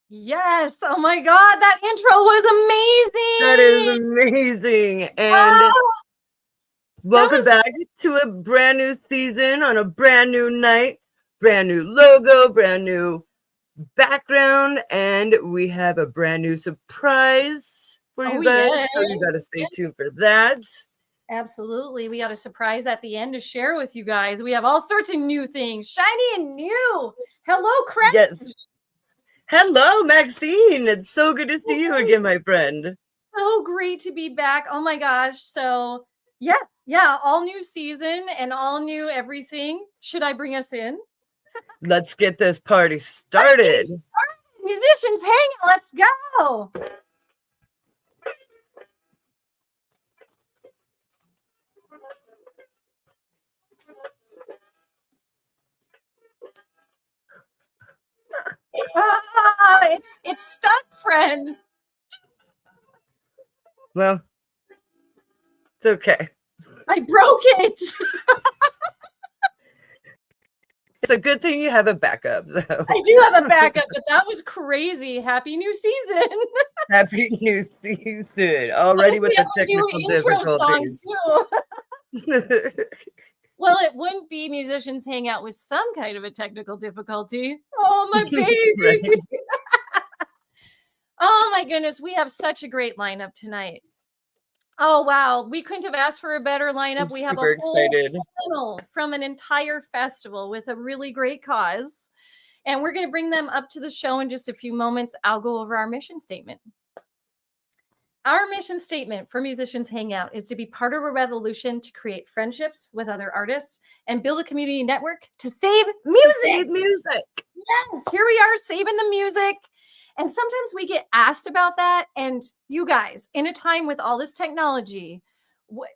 Yes. Oh my God. That intro That is was amazing. amazing. And Oh, that welcome was back to a brand new season on a brand new night, brand new logo, brand new background, and we have a brand new surprise for you yes. guys. So you got to stay tuned for that. Absolutely. We got a surprise at the end to share with you guys. We have all sorts of new things, shiny and new. Hello, Craig. Yes. Hello, Maxine. It's so good to see you again, my friend. So great to be back. Oh my gosh. So, yeah, all new season and all new everything. Should I bring us in? Let's get this party started. Musicians, hang on. Let's go. It's stuck, friend. Well, it's okay. I broke it. It's a good thing you have a backup, though. I do have a backup, but that was crazy. Happy new season. Happy new season. Already with the technical difficulties. Well, it wouldn't be Musicians Hangout with some kind of a technical difficulty. Oh, my baby. Right. Oh, my goodness. We have such a great lineup tonight. Oh, wow. We couldn't have asked for a better lineup. We have a whole panel from an entire festival with a really great cause. And we're going to bring them up to the show in just a few moments. I'll go over our mission statement. Our mission statement for Musicians Hangout is to be part of a revolution to create friendships with other artists and build a community network to save music. Save music. Yes, here we are saving the music. And sometimes we get asked about that. And you guys, in a time with all this technology,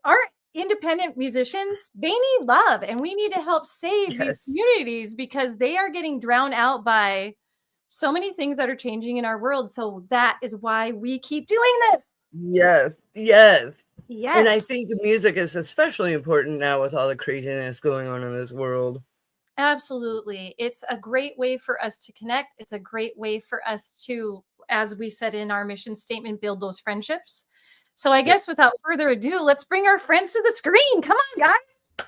our independent musicians, they need love, and we need to help save these communities because they are getting drowned out by so many things that are changing in our world. So that is why we keep doing this. Yes. And I think music is especially important now with all the craziness going on in this world. Absolutely. It's a great way for us to connect. It's a great way for us to, as we said in our mission statement, build those friendships. So I guess without further ado, let's bring our friends to the screen. Come on, guys.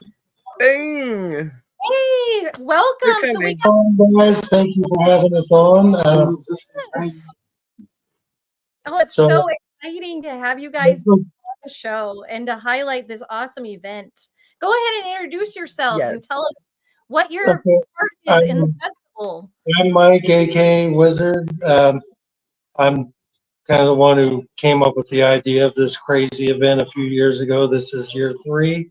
Bing. Hey, welcome. Guys, thank you for having us on. Oh, it's so exciting to have you guys on the show and to highlight this awesome event. Go ahead and introduce yourselves and tell us what your part is in the festival. I'm Mike, aka Wizard. I'm kind of the one who came up with the idea of this crazy event a few years ago. This is year 3.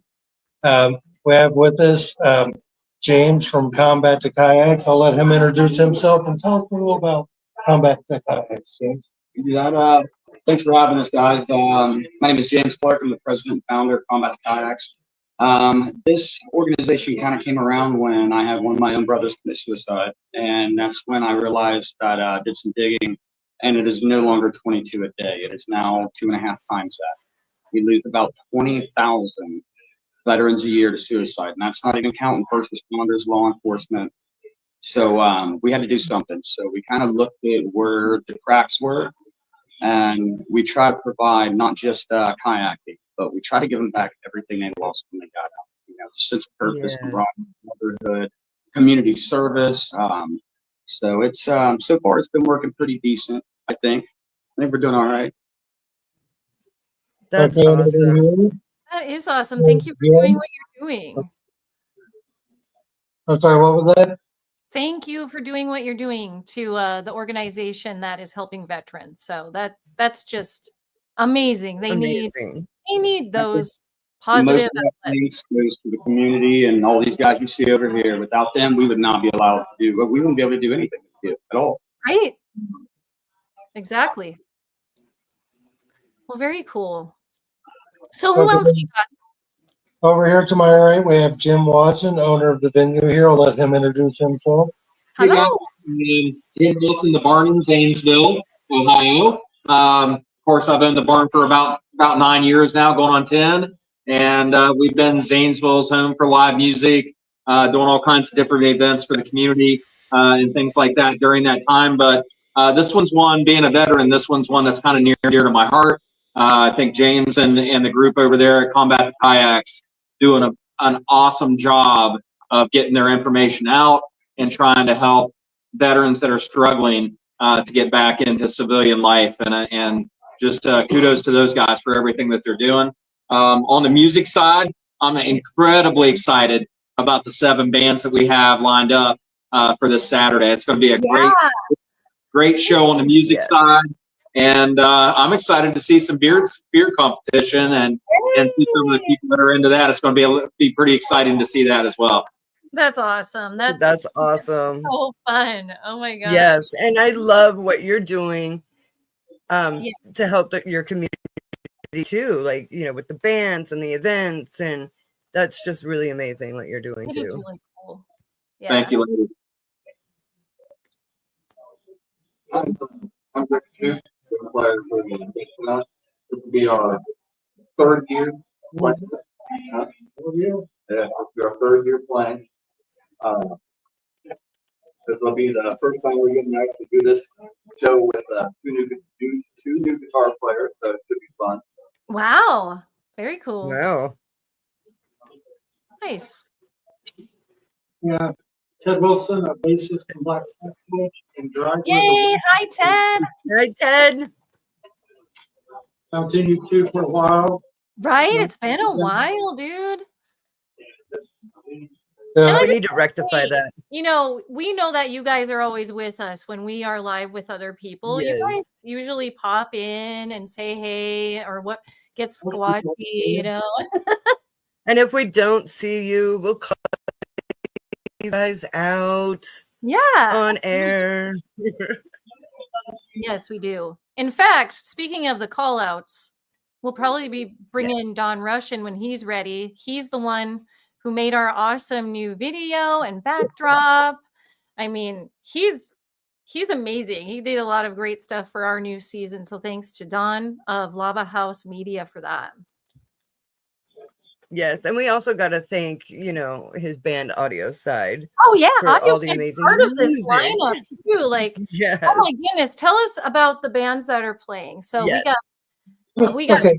We have with us James from Combat to Kayaks. I'll let him introduce himself and tell us a little about Combat to Kayaks. James. Thanks for having us, guys. My name is James Clark. I'm the president and founder of Combat to Kayaks. This organization kind of came around when I had one of my own brothers commit suicide, and that's when I realized that I did some digging, and it is no longer 22 a day. It is now 2.5 times that. We lose about 20,000 veterans a year to suicide, and that's not even counting first responders, law enforcement. So we had to do something. So we kind of looked at where the cracks were, and we tried to provide not just kayaking, but we try to give them back everything they lost when they got out. You know, the sense of purpose, motherhood, community service. So it's so far it's been working pretty decent. I think we're doing all right. That's awesome. That is awesome. Thank you for doing what you're doing. I'm sorry, what was that? Thank you for doing what you're doing to the organization that is helping veterans. So that's just amazing. They need those positive. Most of that thanks goes to the community and all these guys you see over here. Without them, we would not be allowed to do. We wouldn't be able to do anything at all. Right. Exactly. Well, very cool. So who else we got? Over here to my right, we have Jim Watson, owner of the venue here. I'll let him introduce himself. Hello. Jim Watson, the barn in Zanesville, Ohio. Of course, I've been in the barn for about 9 years now, going on 10. And we've been Zanesville's home for live music, doing all kinds of different events for the community and things like that during that time. But This one's one, being a veteran, this one's one that's kind of near and dear to my heart. I think James and the group over there at Combat the Kayaks doing an awesome job of getting their information out and trying to help veterans that are struggling to get back into civilian life. And just kudos to those guys for everything that they're doing. On the music side, I'm incredibly excited about the 7 bands that we have lined up for this Saturday. It's going to be a great show on the music side. And I'm excited to see some beard competition and see some of the people that are into that. It's going to be pretty exciting to see that as well. That's awesome. That's awesome. So fun. Oh my god. Yes, and I love what you're doing to help your community too. Like, you know, with the bands and the events, and that's just really amazing what you're doing It too. is really cool. Yeah. Thank you, ladies. I'm Rick Tooth, the player for the Hangout. This will be our 3rd year playing. Yeah, this will be our 3rd year playing. This will be the first time we're getting out to do this show with two new guitar players, so it should be fun. Wow. Very cool. Wow. Nice. Yeah. Ted Wilson, a bassist in Black Sabbath, and driver. Yay. Hi, Ted. Hi, Ted. I've seen you two for a while. Right? It's been a while, dude. We need to rectify that. You know, we know that you guys are always with us when we are live with other people. Yes. You guys usually pop in and say hey or what gets squatchy, you know. And if we don't see you, we'll call you guys out on air. Yes, we do. In fact, speaking of the call outs, we'll probably be bringing Don Rush in when he's ready. He's the one who made our awesome new video and backdrop. I mean, he's amazing. He did a lot of great stuff for our new season. So thanks to Don of Lava House Media for that. Yes, and we also got to thank, you know, his band Audio Side. Oh yeah, for Audio all the Side's amazing part of this music. lineup too. Like, oh my goodness, tell us about the bands that are playing. So we got. Okay,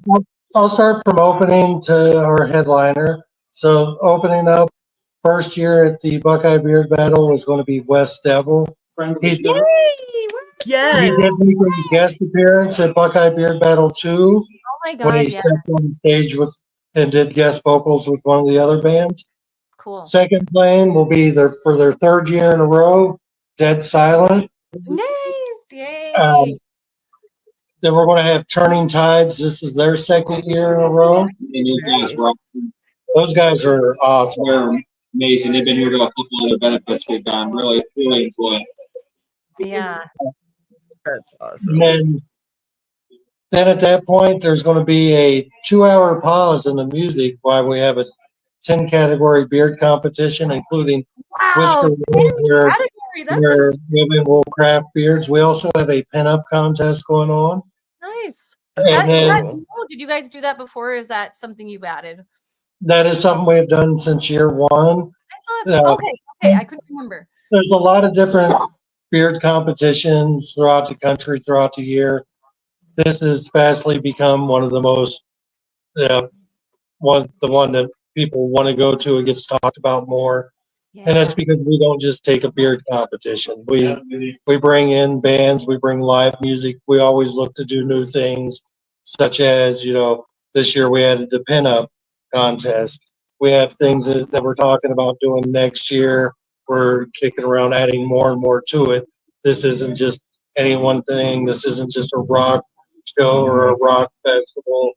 I'll start from opening to our headliner. So opening up first year at the Buckeye Beard Battle was going to be West Devil. He did make a guest appearance at Buckeye Beard Battle 2 Oh my God, when he stepped on the stage and did guest vocals with one of the other bands. Cool. Second playing will be for their 3rd year in a row, Dead Silent. Nice. Yay. Then we're going to have Turning Tides. This is their 2nd year in a row. And Those guys are awesome. they're amazing. They've been here to a couple other benefits we've done. Really enjoy it. Yeah. That's awesome. And then at that point, there's going to be a 2-hour pause in the music while we have a 10-category beard competition, including Wow, whisker where women will craft beards. We also have a pinup contest going on. Nice. And Did you guys do that before? Or is that something you've added? that is something we've done since year 1. I thought okay. I couldn't remember. There's a lot of different beard competitions throughout the country, throughout the year. This has fastly become one of the most, the one that people want to go to. It gets talked about more. Yeah. And that's because we don't just take a beard competition. We bring in bands, we bring live music. We always look to do new things, such as, you know, this year we added the pinup contest. We have things that we're talking about doing next year. We're kicking around adding more and more to it. This isn't just any one thing. This isn't just a rock show or a rock festival.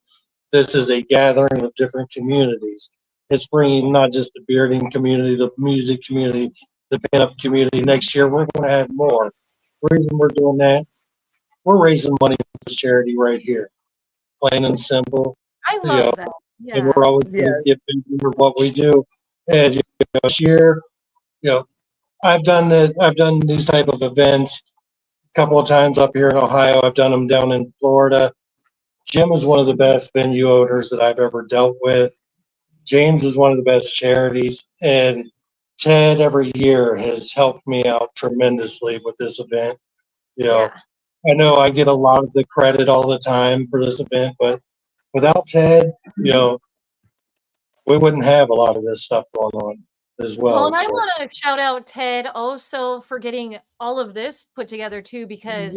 This is a gathering of different communities. It's bringing not just the bearding community, the music community, the pinup community. Next year, we're going to add more. The reason we're doing that, we're raising money for this charity right here. Plain and simple. I love that. Yeah. And we're always going to get into what we do. And this year, you know, I've done these type of events a couple of times up here in Ohio. I've done them down in Florida. Jim is one of the best venue owners that I've ever dealt with. James is one of the best charities, and Ted every year has helped me out tremendously with this event. You know, I know I get a lot of the credit all the time for this event, but without Ted, you know, we wouldn't have a lot of this stuff going on as well. Well, and I want to shout out Ted also for getting all of this put together too, because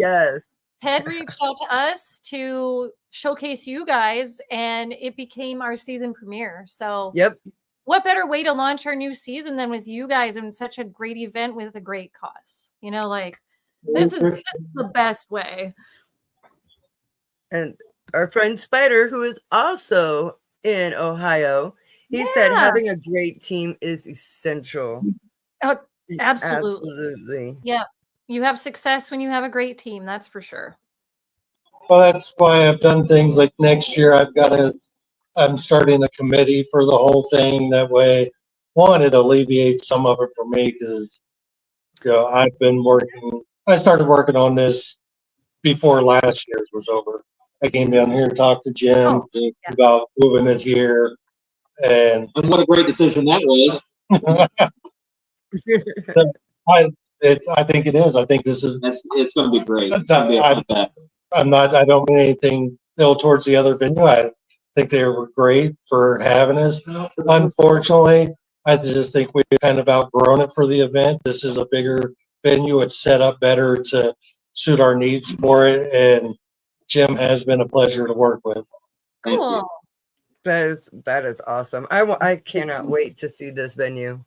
Ted reached out to us to showcase you guys, and it became our season premiere. So, what better way to launch our new season than with you guys in such a great event with a great cause? You know, like this is the best way. And our friend Spider, who is also in Ohio, he said having a great team is essential. Absolutely. Yeah. You have success when you have a great team. That's for sure. Well, that's why I've done things like next year. I'm starting a committee for the whole thing. That way, one, it alleviates some of it for me because, you know, I started working on this before last year's was over. I came down here and talked to Jim about moving it here. And what a great decision that was. I think it is. I think this is. It's going to be great. I don't mean anything ill towards the other venue. I think they were great for having us. Unfortunately, I just think we've kind of outgrown it for the event. This is a bigger venue. It's set up better to suit our needs for it. And Jim has been a pleasure to work with. Cool. That is awesome. I cannot wait to see this venue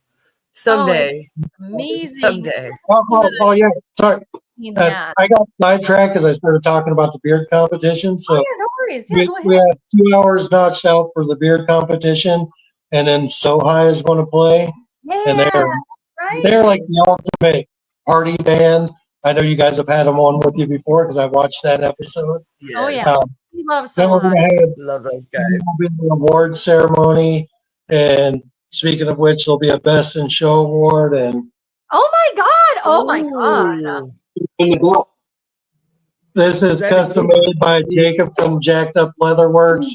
someday. Amazing. Someday. Oh yeah. Sorry. I got sidetracked because I started talking about the beard competition. So no worries. Yeah, go ahead. We have 2 hours notched out for the beard competition, and then Sohai is going to play. And they're like the ultimate party band. I know you guys have had them on with you before because I watched that episode. Oh yeah. We love then we're going to have love those guys. There'll be an award ceremony, and speaking of which, there'll be a best in show award. And oh my god. This is custom made by Jacob from Jacked Up Leatherworks.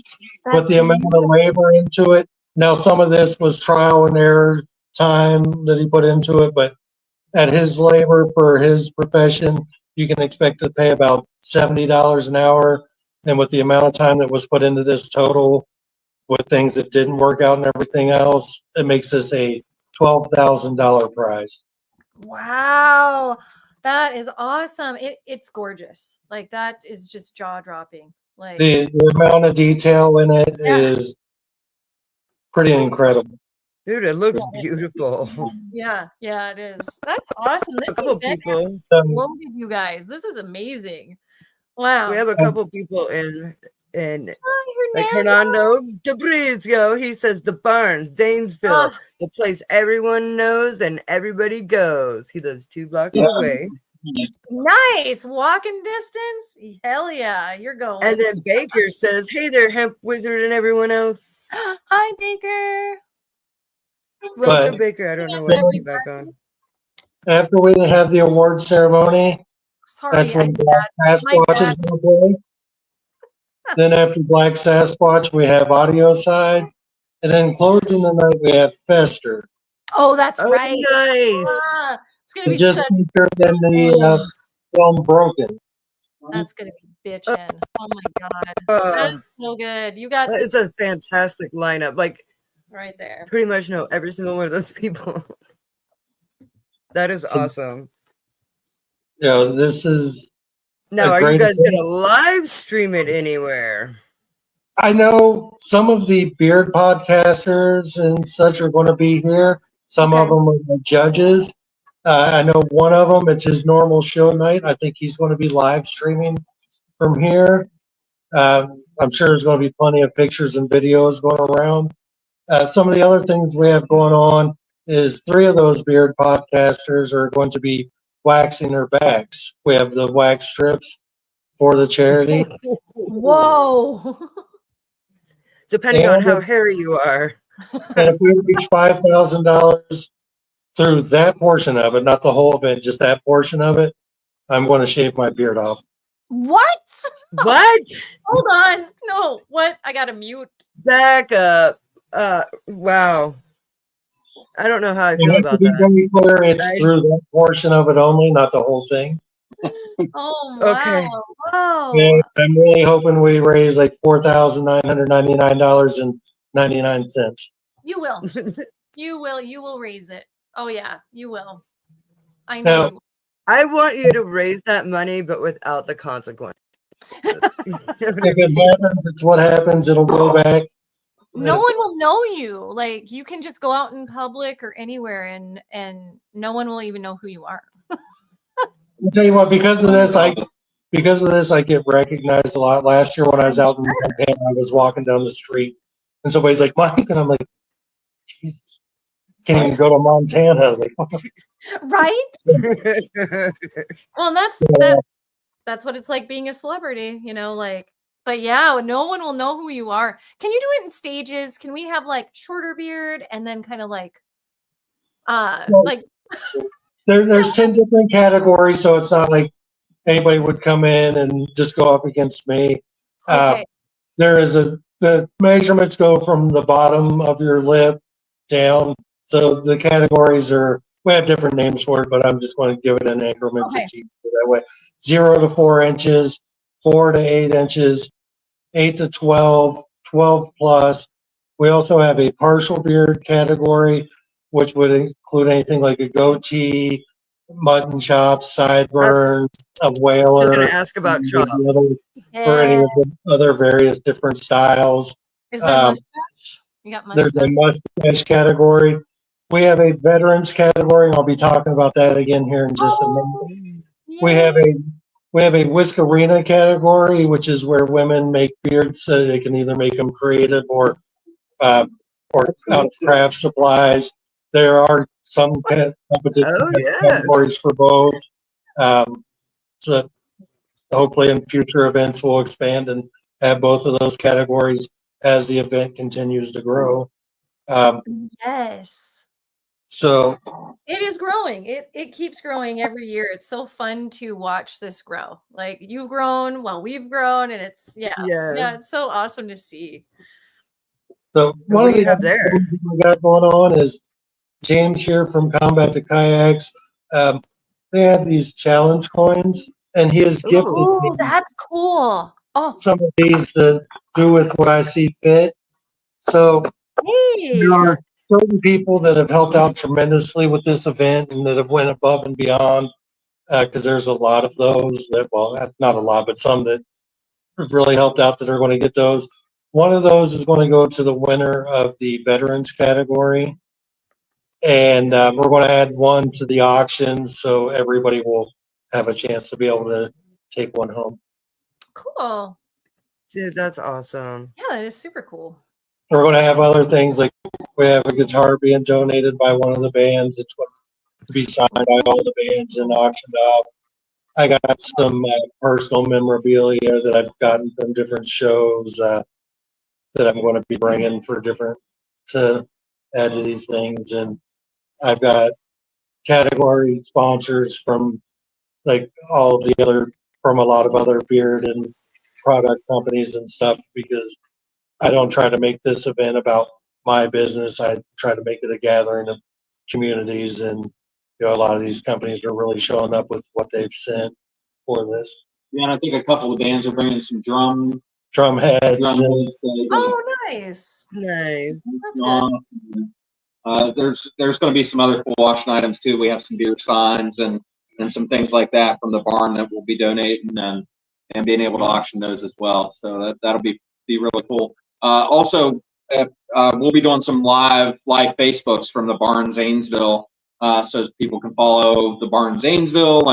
With the amount of labor into it. Now, some of this was trial and error time that he put into it, but at his labor for his profession, you can expect to pay about $70 an hour. And with the amount of time that was put into this total, with things that didn't work out and everything else, it makes this a $12,000 prize. Wow. That is awesome. It's gorgeous. Like that is just jaw dropping. Like the amount of detail in it is pretty incredible. Dude, it looks beautiful. Yeah, it is. That's awesome. This couple people loaded you guys. This is amazing. Wow. We have a couple people in like Hernando Debrizio. He says the barn, Zanesville, the place everyone knows and everybody goes. He lives 2 blocks away. Nice walking distance. Hell yeah, you're going. And then Baker says, "Hey there, Hemp Wizard and everyone else." Hi, Baker. Welcome, Baker. I don't know what to back on. After we have the award ceremony, that's when Black Sasquatch is going to play. Then after Black Sasquatch, we have Audio Side. And then closing the night, we have Fester. Oh, that's right. Nice. It's going to be just featured in the film Broken. That's going to be bitchin'. Oh, my God. That's so good. You got It's a fantastic lineup. Like, right there. Pretty much know every single one of those people. That is awesome. Yeah, this is. Now, are you guys going to live stream it anywhere? I know some of the beard podcasters and such are going to be here. Some of them are the judges. I know one of them, it's his normal show night. I think he's going to be live streaming from here. I'm sure there's going to be plenty of pictures and videos going around. Some of the other things we have going on is 3 of those beard podcasters are going to be waxing their backs. We have the wax strips for the charity. Whoa. Depending on how hairy you are. And if we reach $5,000 through that portion of it, not the whole event, just that portion of it, I'm going to shave my beard off. What? What? Hold on. No. What? I got to mute. Back up. Wow. I don't know how I feel about that. Clear, it's through that portion of it only, not the whole thing. Oh Okay. wow. Wow. And I'm really hoping we raise like $4,999.99. You will. You will raise it. Oh yeah, you will. I know Now, you will. I want you to raise that money, but without the consequences. You know what I if mean? it happens, it's what happens. It'll go back. No one will know you. Like you can just go out in public or anywhere and no one will even know who you are. I'll tell you what, because of this, I get recognized a lot. Last year when I was out in Montana, I was walking down the street and somebody's like, Mike, and I'm like, Jesus, can't even go to Montana. I was like, Right? Well, and that's what it's like being a celebrity, you know, like but yeah, no one will know who you are. Can you do it in stages? Can we have like shorter beard and then kind of like well, like there's 10 different categories, so it's not like anybody would come in and just go up against me. okay. The measurements go from the bottom of your lip down. So the categories we have different names for it, but I'm just going to give it in increments. Okay. It's easier that way. 0 to 4 inches, 4 to 8 inches, 8 to 12, 12 plus. We also have a partial beard category, which would include anything like a goatee, mutton chops, sideburns, a I was whaler, going to ask about chops. or any Yeah. of the other various different styles. Is there mustache? You got mustache? There's a mustache category. We have a veterans category, and I'll be talking about that again here in just a minute. We have Yay. a whiskerina category, which is where women make beards so they can either make them creative or out of craft supplies. There are some competition categories for both. So hopefully in future events we'll expand and have both of those categories as the event continues to grow. Yes. So it is growing. It keeps growing every year. It's so fun to watch this grow. Like you've grown while we've grown, and it's it's so awesome to see. So one of the other things we got going on is James here from Combat to Kayaks. They have these challenge coins, and he has gifted me that's cool. some of these to do with what I see fit. So there are certain people that have helped out tremendously with this event and that have went above and beyond because there's a lot of those that, well, not a lot, but some that have really helped out that are going to get those. One of those is going to go to the winner of the veterans category. And we're going to add one to the auction so everybody will have a chance to be able to take one home. Cool. Dude, that's awesome. Yeah, that is super cool. We're going to have other things like we have a guitar being donated by one of the bands. It's going to be signed by all the bands and auctioned off. I got some personal memorabilia that I've gotten from different shows that I'm going to be bringing to add to these things. And I've got category sponsors from like all of the other, from a lot of other beard and product companies and stuff, because I don't try to make this event about my business. I try to make it a gathering of communities, and a lot of these companies are really showing up with what they've sent for this. Yeah, and I think a couple of bands are bringing some drum heads. Oh, nice. Nice. There's going to be some other cool auction items too. We have some beer signs and some things like that from the barn that we'll be donating and being able to auction those as well. So that'll be really cool. Also, we'll be doing some live Facebooks from the barn Zanesville, so people can follow the barn Zanesville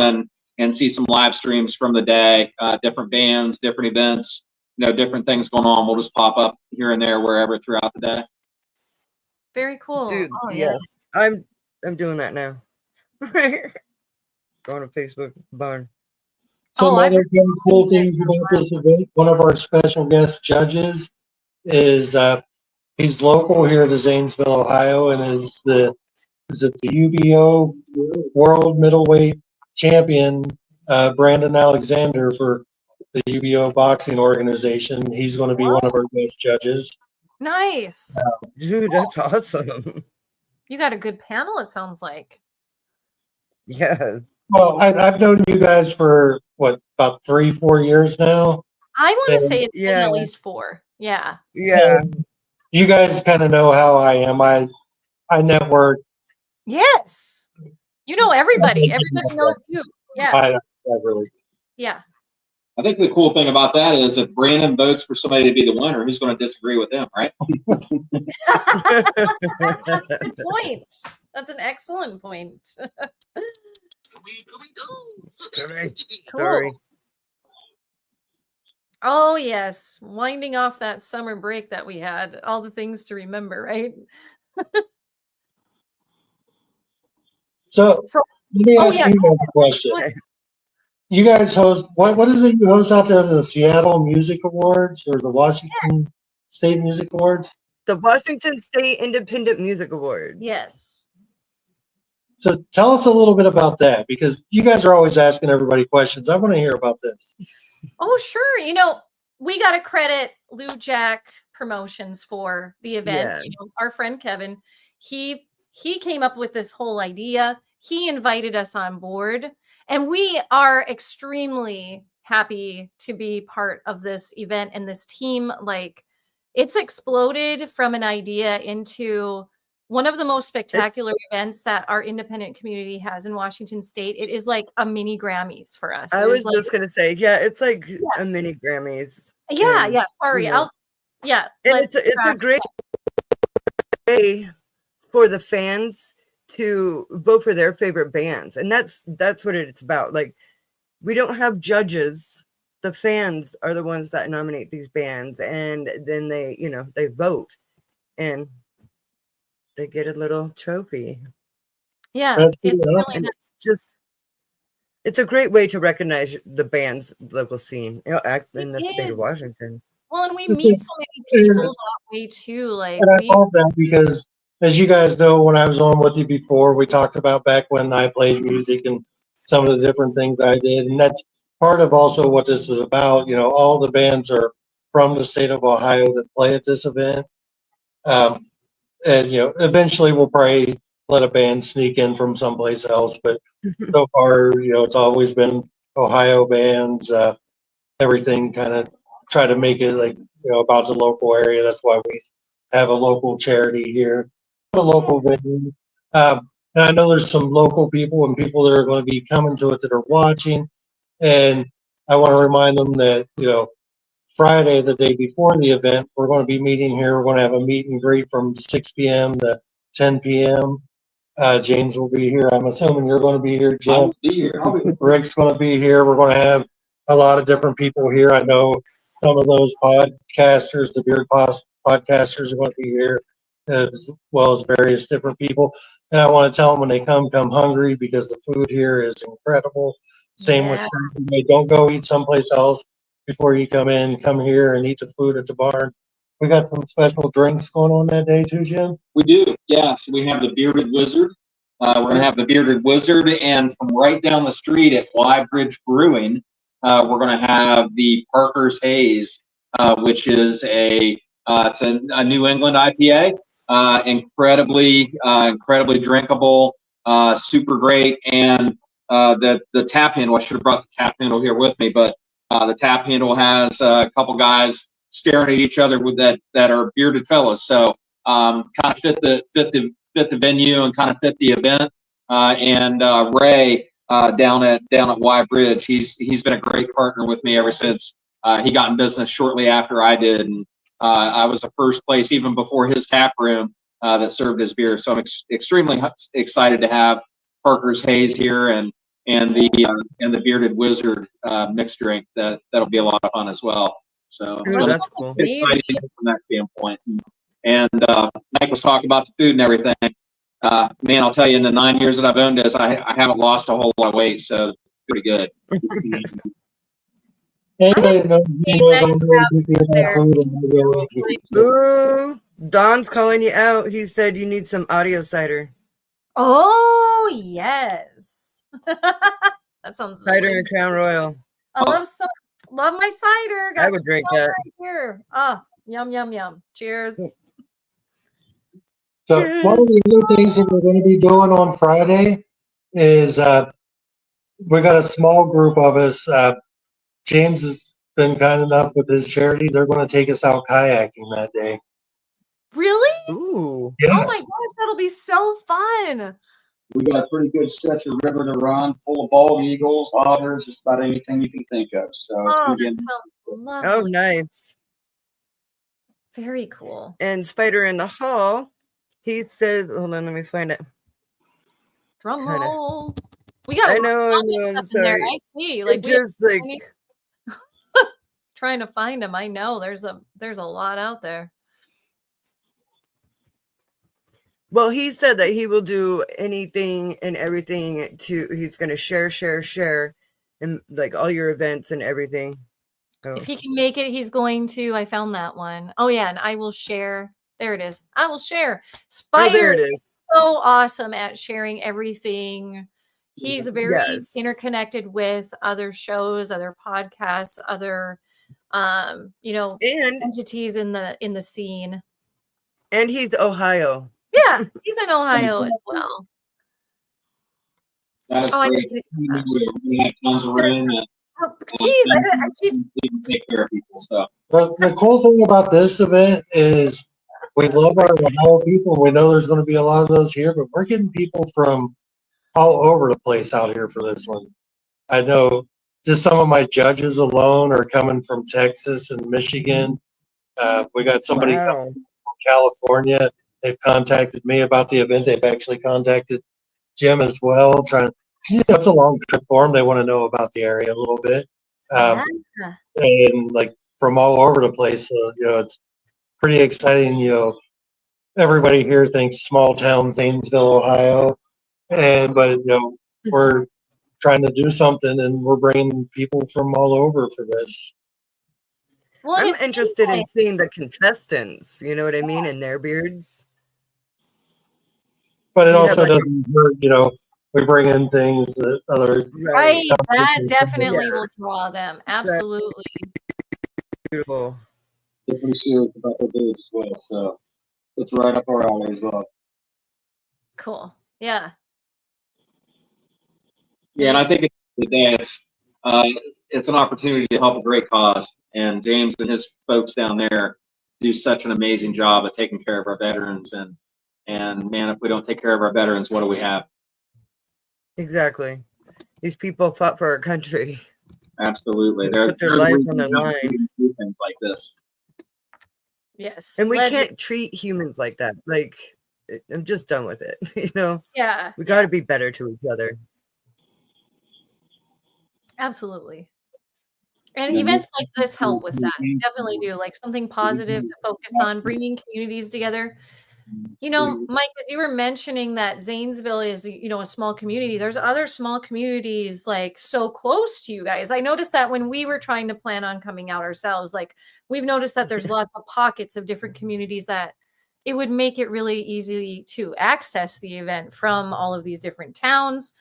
and see some live streams from the day, different bands, different events, different things going on. We'll just pop up here and there wherever throughout the day. Very cool. Dude, yes. I'm doing that now. Going to Facebook barn. Some other cool things about this event. One of our special guest judges is he's local here to Zanesville, Ohio, and is the UBO World Middleweight Champion, Brandon Alexander for the UBO Boxing Organization. He's going to be one of our guest judges. Nice. Dude, that's awesome. You got a good panel, it sounds like. Yeah. Well, I've known you guys for what, about 3-4 years now. I want to And- say it's been at least 4. Yeah. Yeah. and you guys kind of know how I am. I network. Yes. You know everybody. Everybody knows you. Yeah. I really. Yeah. I think the cool thing about that is if Brandon votes for somebody to be the winner, who's going to disagree with him, right? That's a good point. That's an excellent point. Sorry. Cool. Sorry. Oh yes, winding off that summer break that we had, all the things to remember, right? So So, let me oh ask yeah, you guys a question. go ahead. You guys host what is it you host out there? The Seattle Music Awards or the Washington State Music Awards? The Washington State Independent Music Award. Yes. So tell us a little bit about that because you guys are always asking everybody questions. I want to hear about this. Oh, sure. You know, we got to credit Lou Jack Promotions for the event. Yeah. You know, our friend Kevin, he came up with this whole idea. He invited us on board, and we are extremely happy to be part of this event and this team. Like, it's exploded from an idea into one of the most spectacular events that our independent community has in Washington State. It is like a mini Grammys for us. I It was is like, just gonna say, yeah, it's like a mini Grammys. yeah, And, yeah. Sorry, you know, yeah. and let's it's a great way for the fans to vote for their favorite bands, and that's what it's about. Like, we don't have judges. The fans are the ones that nominate these bands, and then they vote, and they get a little trophy. Yeah, That's it's pretty really awesome. nice. It's a great way to recognize the band's local scene, in the It state is. of Washington. Well, and we meet so many people that way too. Like And I love that because, as you guys know, when I was on with you before, we talked about back when I played music and some of the different things I did. And that's part of also what this is about. You know, all the bands are from the state of Ohio that play at this event. And, you know, eventually we'll probably let a band sneak in from someplace else. But so far, you know, it's always been Ohio bands. Everything kind of try to make it like, you know, about the local area. That's why we have a local charity here, a local venue. And I know there's some local people and people that are going to be coming to it that are watching. And I want to remind them that, you know, Friday, the day before the event, we're going to be meeting here. We're going to have a meet and greet from 6 p.m. to 10 p.m. James will be here. I'm assuming you're going to be here, Jim. I'll be here. Rick's going to be here. We're going to have a lot of different people here. I know some of those podcasters, the Beard podcasters are going to be here, as well as various different people. And I want to tell them when they come hungry because the food here is incredible. Same with Saturday. Don't go eat someplace else before you come in. Come here and eat the food at the barn. We got some special drinks going on that day too, Jim. We do, yes. We have the Bearded Wizard. We're going to have the Bearded Wizard, and from right down the street at Y Bridge Brewing, we're going to have the Parker's Haze, which is it's a New England IPA, incredibly drinkable, super great, and the tap handle. I should have brought the tap handle here with me, but the tap handle has a couple guys staring at each other with that are bearded fellows. So kind of fit the venue and kind of fit the event. And Ray down at Y Bridge, he's been a great partner with me ever since he got in business shortly after I did, and I was the first place even before his tap room that served his beer. So I'm extremely excited to have Parker's Haze here and the Bearded Wizard mixed drink. That'll be a lot of fun as well. So it's That's cool. exciting from that standpoint. And Mike was talking about the food and everything. Man, I'll tell you, in the 9 years that I've owned this, I haven't lost a whole lot of weight, so pretty good. Anybody knows I'm going to get that food and we'll go eat it. Ooh, Don's calling you out. He said you need some audio cider. Oh yes, that sounds Cider delicious. and Crown Royal. I love my cider. I would drink that. Right here. Ah, yum yum yum. Cheers. So one of the other things that we're going to be doing on Friday is we got a small group of us. James has been kind enough with his charity. They're going to take us out kayaking that day. Really? Ooh. Yes. Oh my gosh, that'll be so fun. We got a pretty good stretch of river to run, full of bald eagles, otters, just about anything you can think of. So it's Oh, gonna be that sounds lovely. Oh, nice. Very cool. And Spider in the Hall, he says, hold on, let me find it. Drum Kinda. roll. We got I a lot know, of I'm comments up in there. sorry. I see. It Like we have just like, many- trying to find them. I know there's a lot out there. well, he said that he will do anything and everything he's going to share, and like all your events and everything. Oh. If he can make it, he's going to. I found that one. Oh yeah, and I will share. There it is. I will share. Spider there it is is. so awesome at sharing everything. He's very Yes. interconnected with other shows, other podcasts, other And entities in the scene. and he's Ohio. Yeah, he's in Ohio as well. That is Oh, I great. didn't expect that. We have tons of room and Oh, geez, I keep we can take care of people. So The cool thing about this event is we love our Ohio people. We know there's going to be a lot of those here, but we're getting people from all over the place out here for this one. I know just some of my judges alone are coming from Texas and Michigan. We got somebody Wow. from California. They've contacted me about the event. They've actually contacted Jim as well, it's a long trip for them. They want to know about the area a little bit. yeah. And like from all over the place. So, it's pretty exciting. Everybody here thinks small town Zanesville, Ohio. But we're trying to do something and we're bringing people from all over for this. Well, and I'm it seems interested in like- seeing the contestants, you know what I mean, and their beards. But it Do you have, also like, doesn't hurt, we bring in things that other right, that competitions can definitely Yeah. will draw them. Absolutely. Beautiful. They're pretty serious about their dudes as well. So it's right up our alley as well. Cool. Yeah. yeah, and I think at the end of the day, it's an opportunity to help a great cause. And James and his folks down there do such an amazing job of taking care of our veterans. And man, if we don't take care of our veterans, what do we have? Exactly. These people fought for our country. Absolutely, They put their lives on the line. Do things like this. Yes. And we Legend. can't treat humans like that. Like, I'm just done with it. Yeah. We got to be better to each other. Absolutely. And Yeah, events like this help with that. They definitely do. Like something positive to focus on, bringing communities together. Mike, as you were mentioning that Zanesville is, a small community, there's other small communities like so close to you guys. I noticed that when we were trying to plan on coming out ourselves, like we've noticed that there's lots of pockets of different communities that it would make it really easy to access the event from all of these different towns,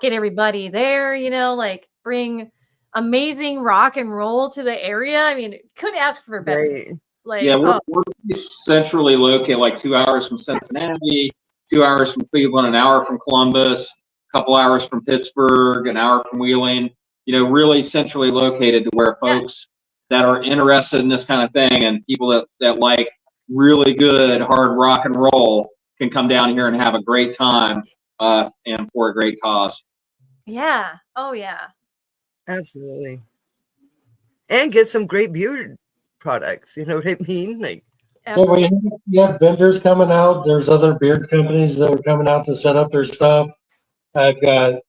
get everybody there, like bring amazing rock and roll to the area. I mean, couldn't ask for better. Right. Like, Yeah, we're centrally located, like 2 hours from Cincinnati, 2 hours from Cleveland, an hour from Columbus, a couple hours from Pittsburgh, an hour from Wheeling. Really centrally located to where folks that are interested in this kind of thing and people that like really good hard rock and roll can come down here and have a great time and for a great cause. yeah. Oh, yeah. Absolutely. And get some great beard products. You know what I mean? Like, Yeah, we have vendors coming out. There's other beard companies that are coming out to set up their stuff. I've got a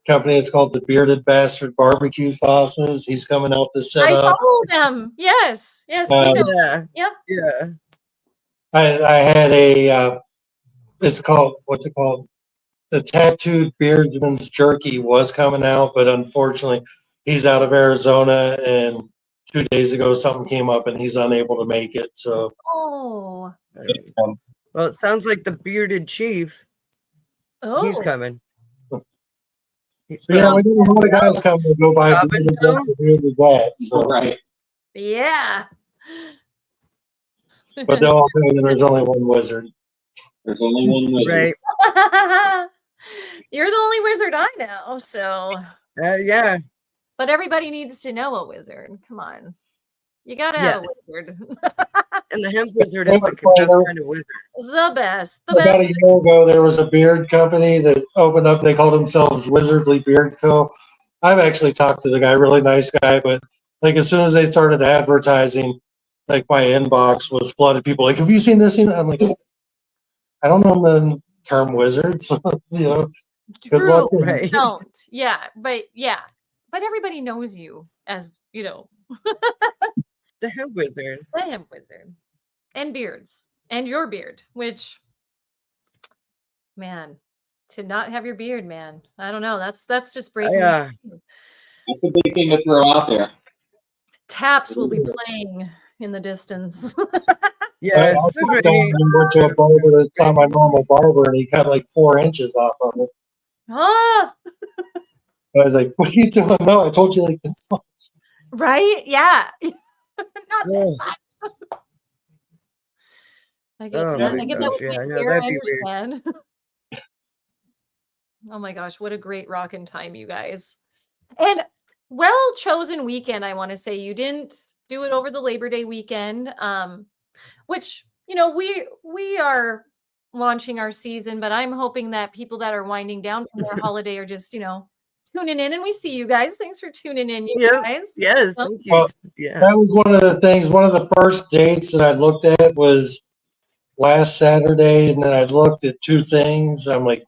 company that's called the Bearded Bastard Barbecue Sauces. He's coming out to set I up. follow them. Yes. We know. yeah. Yep. Yeah. I had it's called, what's it called? The Tattooed Beardsman's Jerky was coming out, but unfortunately he's out of Arizona and 2 days ago something came up and he's unable to make it. So Oh. Well, it sounds like the bearded chief. Oh. He's coming. yeah, we didn't know the guys coming to go buy Robin bearded that. So. Right. Yeah. But no, I'll tell you, there's only one wizard. There's only one way. Right. You're the only wizard I know, so Yeah. But everybody needs to know a wizard. Come on. You gotta have a wizard. And the hemp wizard is the best kind of wizard. The best. The About best. a year ago, there was a beard company that opened up. They called themselves Wizardly Beard Co. I've actually talked to the guy, really nice guy, but like as soon as they started advertising, like my inbox was flooded. People like, have you seen this? I'm like, I don't know the term wizard, so you know. Good luck. Right. Don't. Yeah, but everybody knows you as, you know, The hemp wizard. the hemp wizard. And beards. And your beard, which, man, to not have your beard, man. I don't know. That's just breaking. Yeah. That's a big thing to throw out there. Taps will be playing in the distance. Yes. I went to a barber that's not my normal barber, and he cut like 4 inches off of it. Ah, I was like, "What are you doing?" No, I told you like this much. right? Yeah. Not this Oh. much. I get Oh that. my I get that gosh, with my yeah, no, hair. I that'd be weird. understand. Oh my gosh, what a great rockin' time, you guys. And well chosen weekend, I want to say. You didn't do it over the Labor Day weekend, which, you know, we are launching our season, but I'm hoping that people that are winding down from their holiday are just, you know, tuning in, and we see you guys. Thanks for tuning in, you guys. Yes. Well, Thank you. Well, Yeah. That was one of the things. One of the first dates that I looked at was last Saturday, and then I looked at 2 things. I'm like,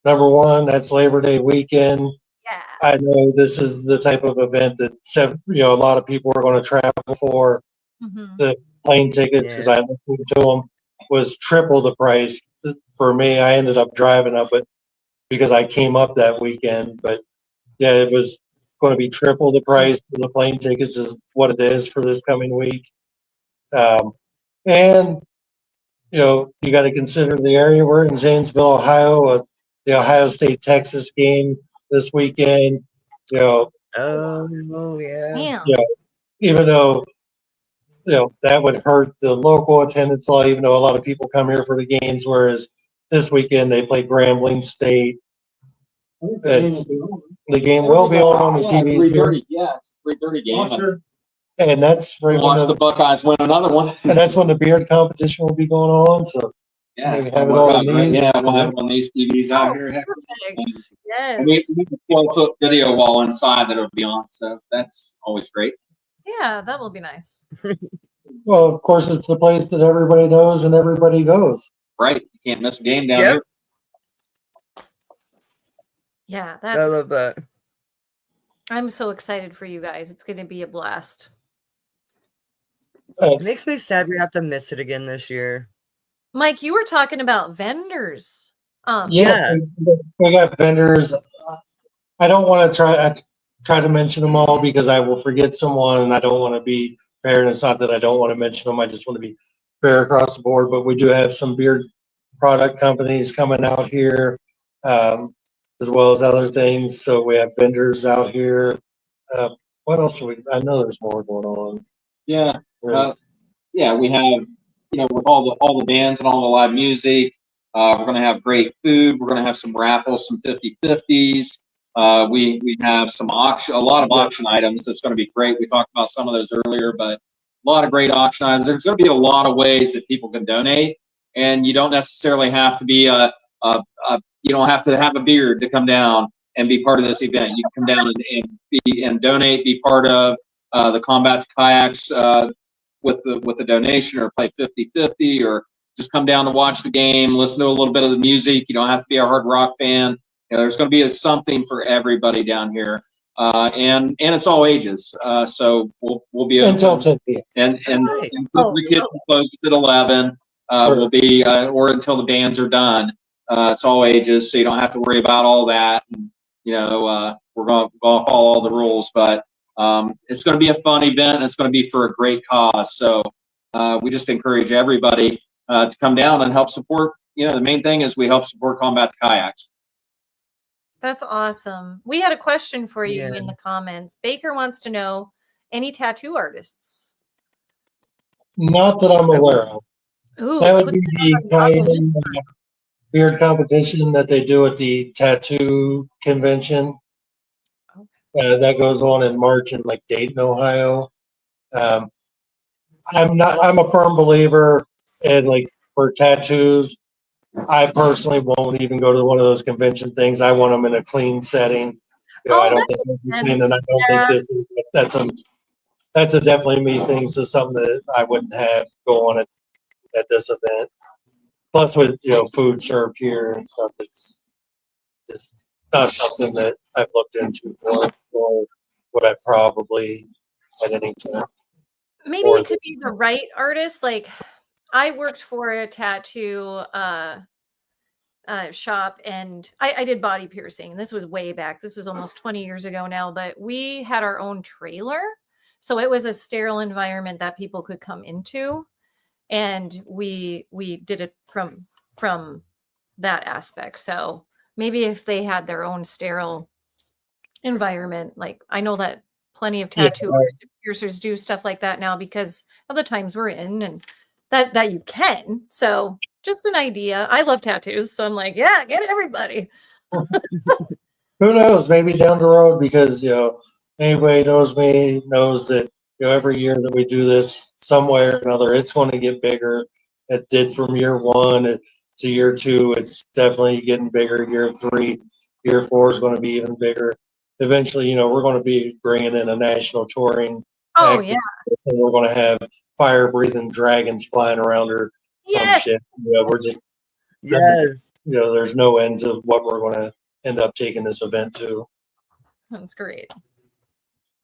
number one, that's Labor Day weekend. yeah. I know this is the type of event that a lot of people are going to travel for. Mhm. The plane tickets, as I looked into them, was triple the price for me. I ended up driving up it because I came up that weekend. But yeah, it was going to be triple the price for the plane tickets is what it is for this coming week. And you got to consider the area. We're in Zanesville, Ohio, the Ohio State-Texas game this weekend. Oh yeah. Damn. Even though that would hurt the local attendance, even though a lot of people come here for the games, whereas this weekend they play Grambling State. The game will be on the TV. 3:30. Yeah, it's 3:30 game. And that's right Watch the Buckeyes win another one. and that's when the beard competition will be going on. So Yeah, maybe have it on these. yeah, we'll have it on these TVs out here. Perfect. Yes. And we have a 12-foot video wall inside that it'll be on, so that's always great. Yeah, that will be nice. Well, of course, it's the place that everybody knows and everybody goes. Right, you can't miss a game down Yep. here. Yeah, I that's. love that. I'm so excited for you guys. It's going to be a blast. It makes me sad we have to miss it again this year. Mike, you were talking about vendors. Yeah, we got vendors. I don't want to try to mention them all because I will forget someone, and I don't want to be fair. And it's not that I don't want to mention them. I just want to be fair across the board. But we do have some beard product companies coming out here, as well as other things. So we have vendors out here. What else do we? I know there's more going on. Yeah, yeah, we have, with all the bands and all the live music, we're going to have great food. We're going to have some raffles, some 50/50s. We have a lot of auction items. That's going to be great. We talked about some of those earlier, but a lot of great auction items. There's going to be a lot of ways that people can donate, and you don't necessarily have to be you don't have to have a beard to come down and be part of this event. You can come down and donate, be part of the Combat to Kayaks with the donation, or play 50/50, or just come down to watch the game, listen to a little bit of the music. You don't have to be a hard rock fan. There's going to be something for everybody down here, and it's all ages. So we'll be until 10 p.m. and until the kids close at 11. We'll be or until the bands are done. It's all ages, so you don't have to worry about all that. And, we're going to follow all the rules, but it's going to be a fun event, and it's going to be for a great cause. So we just encourage everybody to come down and help support. The main thing is we help support Combat the Kayaks. That's awesome. We had a question for you in the comments. Baker wants to know, any tattoo artists? Not that I'm aware of. Ooh, That would be the Cayenne beard competition that they do at the tattoo convention. Okay. that goes on in March in like Dayton, Ohio. Um, I'm a firm believer in like for tattoos. I personally won't even go to one of those convention things. I want them in a clean setting. I Oh, don't that think makes clean, and I sense. don't think Yeah. that's a definitely me thing. So something that I wouldn't have go on at this event. Plus, with food served here and stuff, it's just not something that I've looked into for what I probably at any time. Maybe it could be the right artist. Like I worked for a tattoo shop, and I did body piercing. This was way back. This was almost 20 years ago now, but we had our own trailer. So it was a sterile environment that people could come into. And we did it from that aspect. So maybe if they had their own sterile environment, like I know that plenty of tattooers and piercers do stuff like that now because of the times we're in, and that you can. So just an idea. I love tattoos, so I'm like, yeah, get everybody. Who knows? Maybe down the road, because anybody knows me knows that every year that we do this, some way or another, it's going to get bigger. It did from year one to year two. It's definitely getting bigger. Year three, year four is going to be even bigger. Eventually, we're going to be bringing in a national touring Oh act, yeah. and we're going to have fire-breathing dragons flying around or some Yes. shit. We're just Yes. there's no end to what we're going to end up taking this event to. That's great.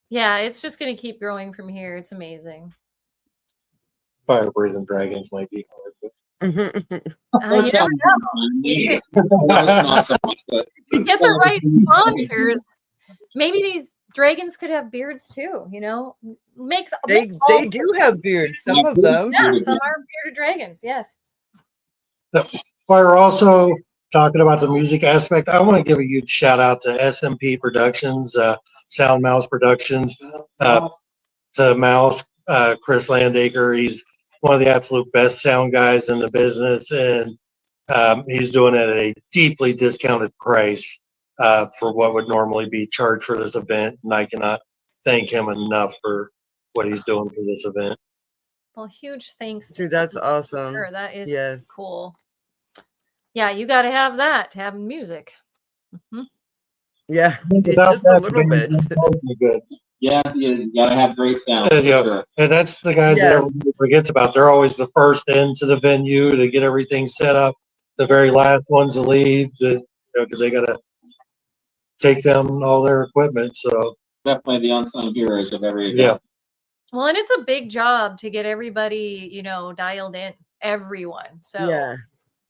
Yeah, it's just going to keep growing from here. It's amazing. Fire breathing dragons might be hard, but You never know. You get the right sponsors. Maybe these dragons could have beards too. They do have beards. Some of them. Yeah, some are bearded dragons. Yes. while we're also talking about the music aspect, I want to give a huge shout out to SMP Productions, Sound Mouse Productions, to Mouse, Chris Landacre. He's one of the absolute best sound guys in the business, and he's doing it at a deeply discounted price for what would normally be charged for this event. And I cannot thank him enough for what he's doing for this event. Well, huge thanks. Dude, that's awesome. Sure, that is Yes. cool. Yeah, you got to have that to have music. Mm-hmm. Yeah, just a little bit. Good. Yeah, you gotta have great sound. Sure. And that's the guys that everybody forgets about. They're always the first into the venue to get everything set up. The very last ones to leave, because they got to take them all their equipment. So definitely the unsung heroes of every event. Yeah. Well, and it's a big job to get everybody, dialed in, everyone. So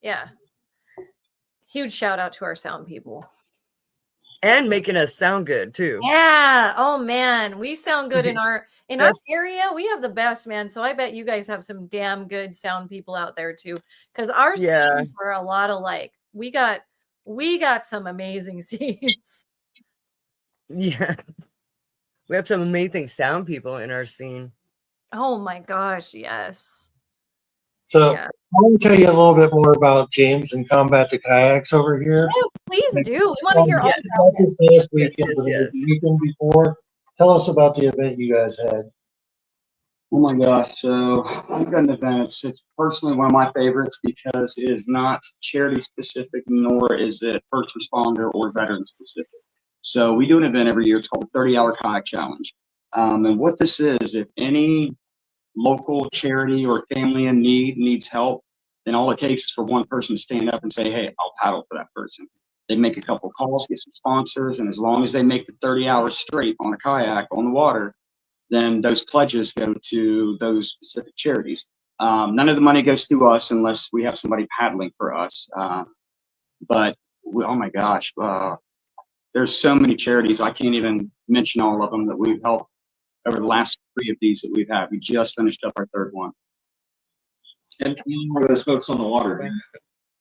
yeah. Huge shout out to our sound people. And making us sound good too. Yeah. Oh man, we sound good in our area. We have the best, man. So I bet you guys have some damn good sound people out there too. Because our scenes were a lot alike. We got some amazing scenes. Yeah. We have some amazing sound people in our scene. Oh my gosh, yes. So I want to tell you a little bit more about James and Combat the Kayaks over here. Yes, please do. We want to hear all about this last weekend, but the weekend before. Tell us about the event you guys had. Oh my gosh. So we've got an event. It's personally one of my favorites because it is not charity specific, nor is it first responder or veteran specific. So we do an event every year. It's called the 30-Hour Kayak Challenge. And what this is, if any local charity or family in need needs help, then all it takes is for one person to stand up and say, hey, I'll paddle for that person. They make a couple calls, get some sponsors, and as long as they make the 30 hours straight on a kayak on the water, then those pledges go to those specific charities. None of the money goes to us unless we have somebody paddling for us. Oh my gosh, there's so many charities. I can't even mention all of them that we've helped over the last 3 of these that we've had. We just finished up our 3rd one. And where are those folks on the water?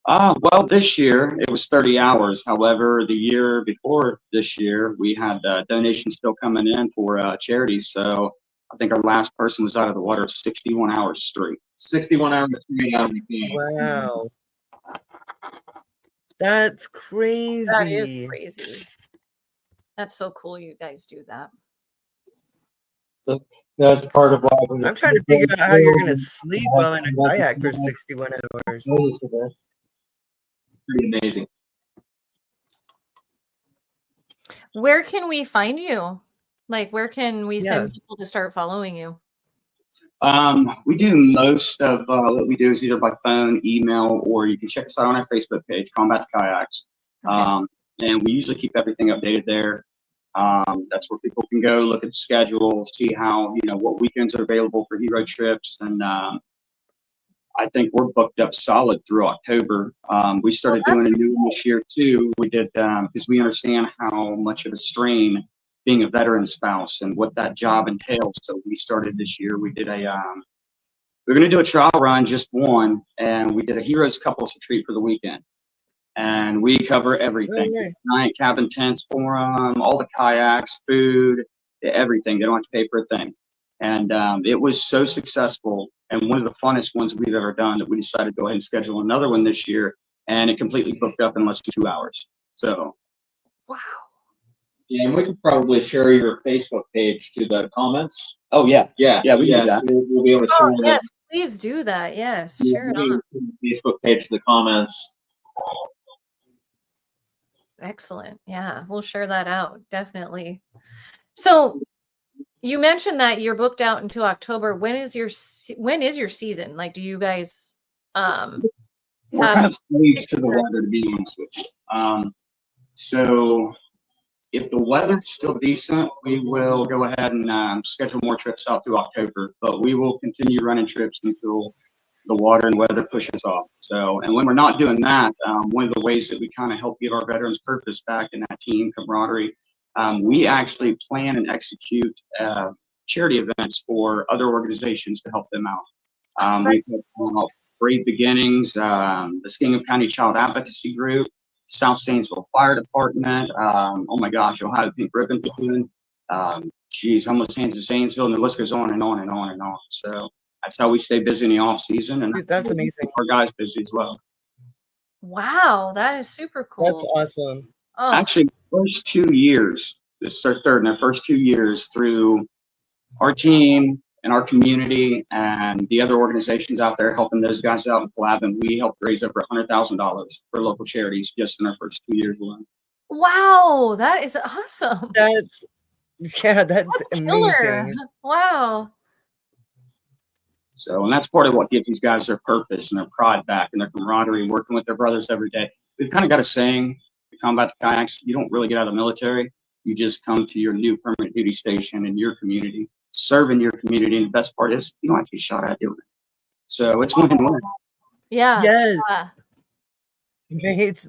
Well, this year it was 30 hours. However, the year before this year, we had donations still coming in for charities. So I think our last person was out of the water 61 hours straight. 61 hours straight out of the game. Wow. That's crazy. That is crazy. That's so cool you guys do that. So that's part of why I'm trying to figure out how you're going to sleep while in a kayak for 61 hours. Pretty amazing. Where can we find you? Like, where can we send people to start following you? We do most of what we do is either by phone, email, or you can check us out on our Facebook page, Combat the Kayaks. Okay. And we usually keep everything updated there. That's where people can go look at the schedule, see how, what weekends are available for hero trips. And I think we're booked up solid through October. We started doing a new one this year too. We did, because we understand how much of a strain being a veteran spouse and what that job entails. So we started this year. We did we're going to do a trial run, just one, and we did a heroes couples retreat for the weekend. And we cover everything. Oh, nice. Giant cabin tents for them, all the kayaks, food, everything. They don't have to pay for a thing. And it was so successful and one of the funnest ones we've ever done that we decided to go ahead and schedule another one this year. And it completely booked up in less than 2 hours. So. Wow. Yeah, and we could probably share your Facebook page to the comments. Oh, yeah. Yeah, Yeah, we can do that. We'll be able to share Yes, please do that. Yes, share it on. Facebook page to the comments. Excellent. Yeah, we'll share that out. Definitely. So you mentioned that you're booked out into October. When is your season? Like, do you guys we're kind of slaves to the weather, to be honest with you. So if the weather's still decent, we will go ahead and schedule more trips out through October, but we will continue running trips until the water and weather pushes off. So, and when we're not doing that, one of the ways that we kind of help give our veterans purpose back in that team camaraderie, we actually plan and execute charity events for other organizations to help them out. We've had Brave Beginnings, the Skingham County Child Advocacy Group, South Zanesville Fire Department, oh my gosh, Ohio Pink Ribbon Platoon, Homeless Hands of Zanesville, and the list goes on and on and on and on. So that's how we stay busy in the off season, and that's amazing. Our guys busy as well. Wow, that is super cool. That's awesome. Oh. Actually, first 2 years, this is our third, in our first 2 years through our team and our community and the other organizations out there helping those guys out in collab, and we helped raise over $100,000 for local charities just in our first 2 years alone. Wow, that is awesome. That's amazing. Killer. Wow. So, and that's part of what gives these guys their purpose and their pride back and their camaraderie and working with their brothers every day. We've kind of got a saying, to Combat the Kayaks, you don't really get out of the military. You just come to your new permanent duty station in your community, serve in your community. And the best part is you don't have to be shot at doing it. So it's win-win. Yeah. Yes. Yeah. It's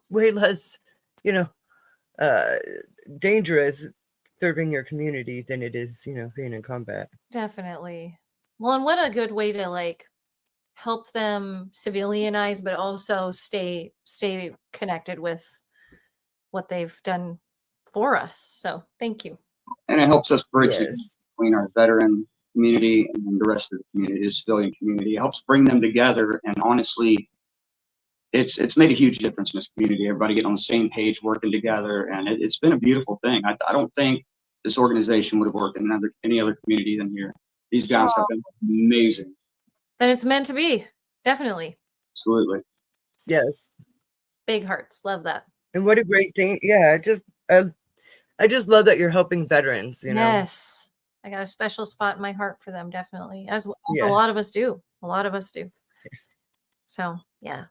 way less, dangerous serving your community than it is, being in combat. Definitely. Well, and what a good way to like help them civilianize, but also stay connected with what they've done for us. So thank you. And it helps us bridge Yes. between our veteran community and the rest of the community, the civilian community. It helps bring them together. And honestly, it's made a huge difference in this community. Everybody getting on the same page, working together. And it's been a beautiful thing. I don't think this organization would have worked in any other community than here. These guys have been amazing. Then it's meant to be. Definitely. Absolutely. Yes. Big hearts. Love that. And what a great thing. Yeah, I just love that you're helping veterans, Yes. I got a special spot in my heart for them, definitely. As Yeah. a lot of us do. A lot of us do. So, yeah.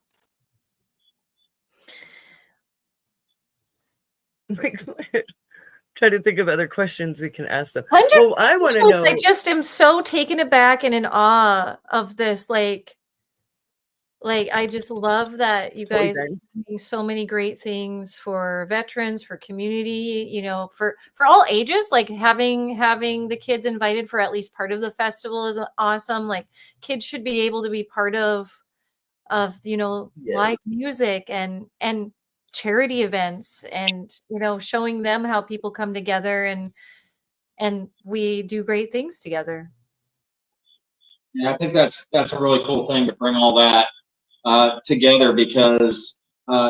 Try to think of other questions we can ask them. I'm just, I want to know. I just am so taken aback and in awe of this. Like I just love that you guys are doing so many great things for veterans, for community, for all ages. Like having the kids invited for at least part of the festival is awesome. Like kids should be able to be part of live music and charity events and showing them how people come together and we do great things together. Yeah, I think that's a really cool thing to bring all that together because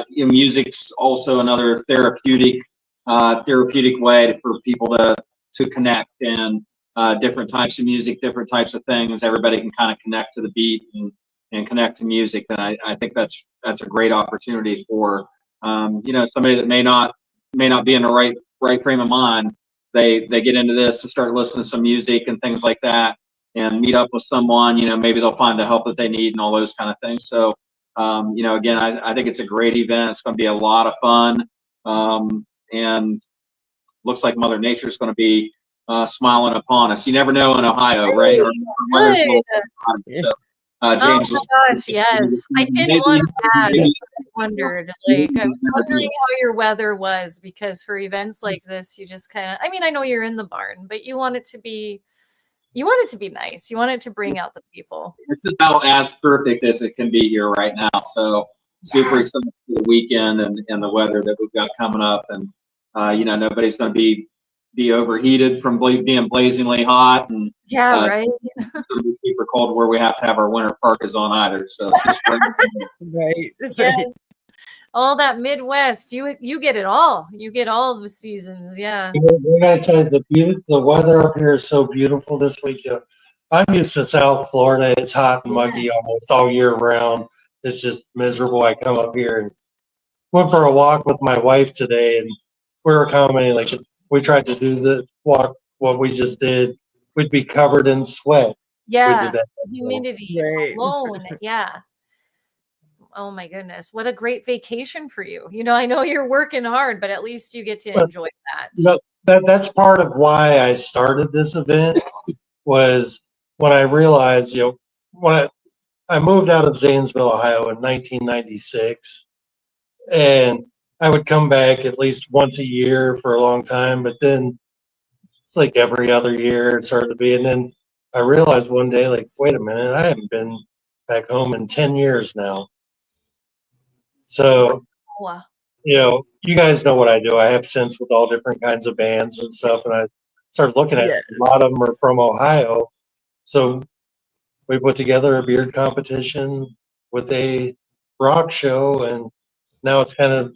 music's also another therapeutic therapeutic way for people to connect, and different types of music, different types of things. Everybody can kind of connect to the beat and connect to music. And I think that's a great opportunity for somebody that may not be in the right frame of mind. They get into this to start listening to some music and things like that, and meet up with someone. Maybe they'll find the help that they need and all those kind of things. So again, I think it's a great event. It's going to be a lot of fun, and looks like Mother Nature is going to be smiling upon us. You never know in Ohio, right? So, James, oh my gosh, yes. I didn't want to ask. I wondered, I was wondering how your weather was, because for events like this, you just kind of, I know you're in the barn, but you want it to be nice. You want it to bring out the people. It's about as perfect as it can be here right now. So super excited for the weekend and the weather that we've got coming up. And, nobody's going to be overheated from being blazingly hot. And right. It's going to be super cold where we have to have our winter parkas on either. So it's just right. Yes. All that Midwest, you get it all. You get all the seasons. Yeah. We gotta tell you, the weather up here is so beautiful this week. I'm used to South Florida. It's hot and muggy almost all year round. It's just miserable. I come up here and went for a walk with my wife today, and we were commenting, like, if we tried to do the walk, what we just did, we'd be covered in sweat. Yeah. We did that. Humidity alone. Yeah. Oh my goodness. What a great vacation for you. I know you're working hard, but at least you get to enjoy that. That's part of why I started this event, was when I realized, when I moved out of Zanesville, Ohio in 1996, and I would come back at least once a year for a long time, but then it's like every other year it started to be. And then I realized one day, like, wait a minute, I haven't been back home in 10 years now. So, you guys know what I do. I have synths with all different kinds of bands and stuff. And I started looking at a lot of them are from Ohio. So we put together a beard competition with a rock show, and now it's kind of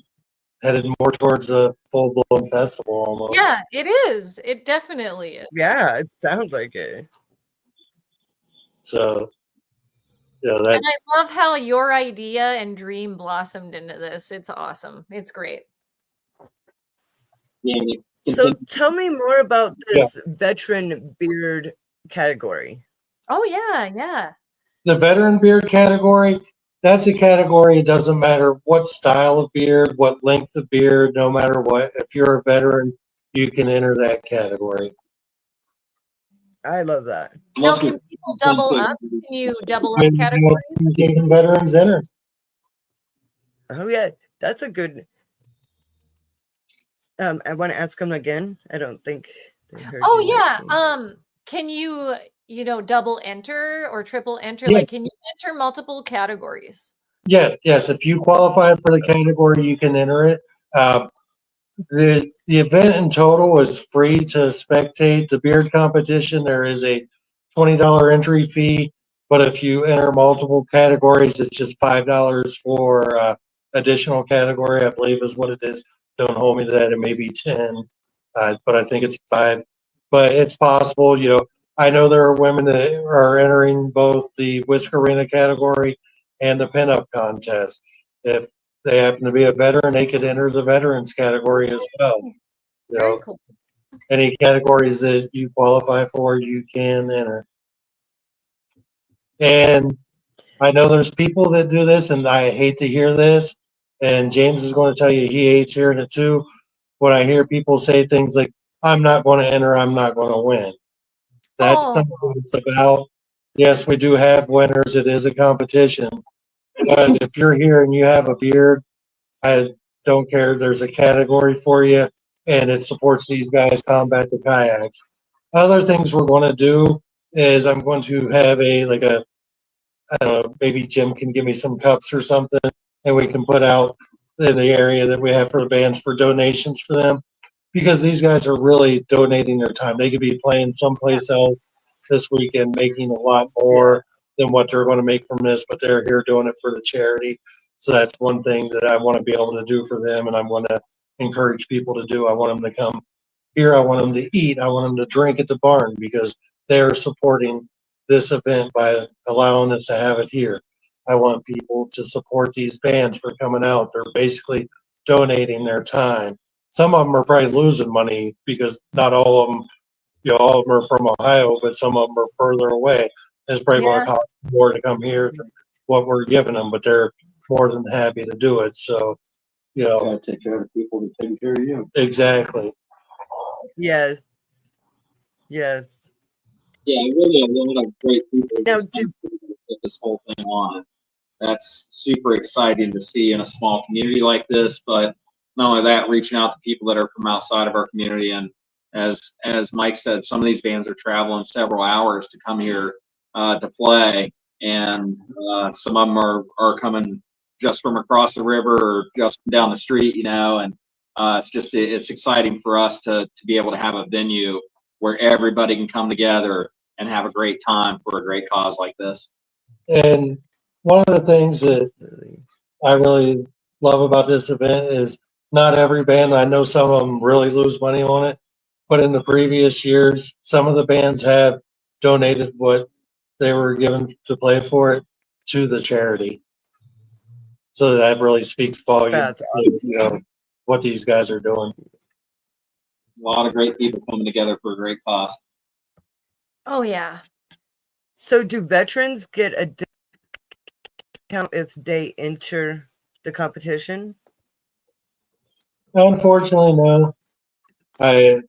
headed more towards a full-blown festival almost. Yeah, it is. It definitely is. Yeah, it sounds like it. So, and I love how your idea and dream blossomed into this. It's awesome. It's great. So tell me more about this veteran beard category. Oh, yeah. The veteran beard category, that's a category. It doesn't matter what style of beard, what length of beard, no matter what. If you're a veteran, you can enter that category. I love that. Now, can people double up? Can you double up categories? Veterans enter. Oh yeah, that's a good. I want to ask them again. I don't think they heard. Oh yeah. Can you double enter or triple enter? Yes. Like, can you enter multiple categories? Yes. If you qualify for the category, you can enter it. The event in total is free to spectate. The beard competition, there is a $20 entry fee, but if you enter multiple categories, it's just $5 for additional category, I believe is what it is. Don't hold me to that. It may be 10, but I think it's 5. But it's possible. I know there are women that are entering both the Whiskerina category and the pinup contest. If they happen to be a veteran, they could enter the veterans category as well. Very cool. Any categories that you qualify for, you can enter. And I know there's people that do this, and I hate to hear this, and James is going to tell you he hates hearing it too. When I hear people say things like, I'm not going to enter, I'm not going to win. That's not what it's about. Yes, we do have winners. It is a competition. But if you're here and you have a beard, I don't care. There's a category for you, and it supports these guys combat the kayaks. Other things we're going to do is I'm going to have I don't know, maybe Jim can give me some cups or something, and we can put out in the area that we have for the bands for donations for them, because these guys are really donating their time. They could be playing someplace else this weekend, making a lot more than what they're going to make from this, but they're here doing it for the charity. So that's one thing that I want to be able to do for them, and I'm going to encourage people to do. I want them to come here. I want them to eat. I want them to drink at the barn because they're supporting this event by allowing us to have it here. I want people to support these bands for coming out. They're basically donating their time. Some of them are probably losing money because not all of them, all of them are from Ohio, but some of them are further away. It's probably going to cost more to come here than what we're giving them, but they're more than happy to do it. So, You gotta take care of the people that are taking care of you. exactly. Yes. Yes. Yeah, really a lot of great people Now, put this whole thing on. That's super exciting to see in a small community like this, but not only that, reaching out to people that are from outside of our community. And as Mike said, some of these bands are traveling several hours to come here to play, and some of them are coming just from across the river or just down the street, and it's exciting for us to be able to have a venue where everybody can come together and have a great time for a great cause like this. And one of the things that I really love about this event is not every band, I know some of them really lose money on it, but in the previous years, some of the bands have donated what they were given to play for it to the charity. So that really speaks volumes to, what these guys are doing. A lot of great people coming together for a great cause. Oh, yeah. So do veterans get a discount if they enter the competition? Unfortunately, no. In